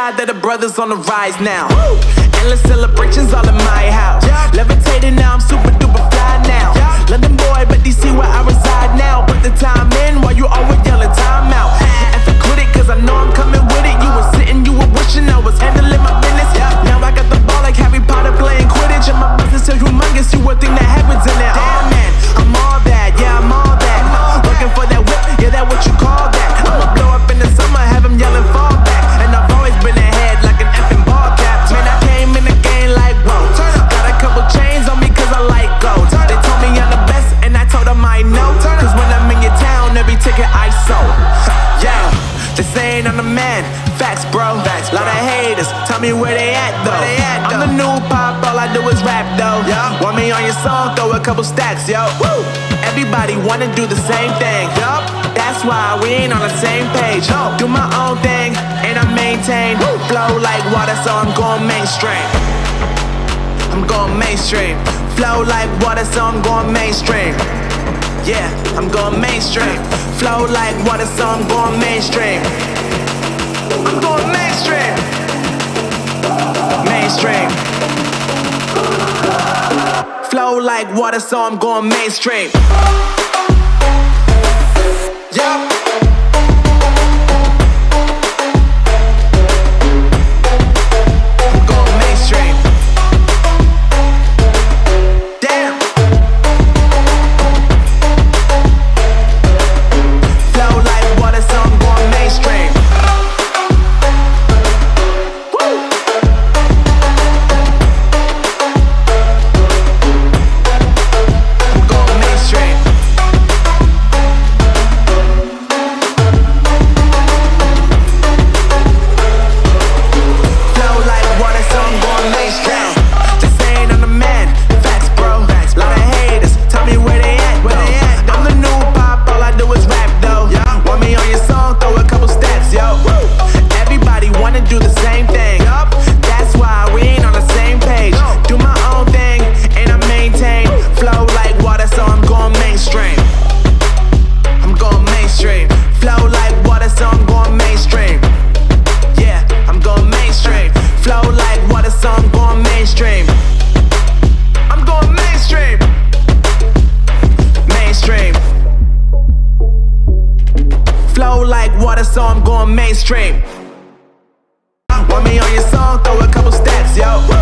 God that the brothers on the rise now. Endless celebrations all in my house. Levitating now, I'm super duper fly now. London boy, but DC where I reside now. Put the time in while you always yelling time out. And for quit it, cause I know I'm coming with it. You were sitting, you were wishing I was handling my business. Now I got the ball like Harry Potter playing Quidditch. And my business is humongous, you would think that happens in there. Damn man, I'm all that, yeah I'm all that. Working for that whip, yeah that what you call that. I'ma blow up in the summer, have them yelling fall back. And I've always been ahead like an effing ball cap. Man, I came in the game like whoa. Got a couple chains on me cause I like gold. They told me I'm the best and I told them I know. Cause when I'm in your town, every ticket I sold. Yeah, they saying I'm the man. Facts, bro. Facts, lot of haters. Tell me where they at though. I'm the new pop, all I do is rap though. Want me on your song? Throw a couple stacks, yo. Woo! Everybody wanna do the same thing. That's why we ain't on the same page. Do my own thing and I maintain. Flow like water, so I'm going mainstream. I'm going mainstream. Flow like water, so I'm going mainstream. Yeah, I'm going mainstream. Flow like water, so I'm going mainstream. I'm going mainstream. Mainstream. Flow like water, so I'm going mainstream. Yup. I'm going mainstream. Damn. Flow like water, so I'm going mainstream. So I'm going mainstream. Want me on your song? Throw a couple stacks, yo.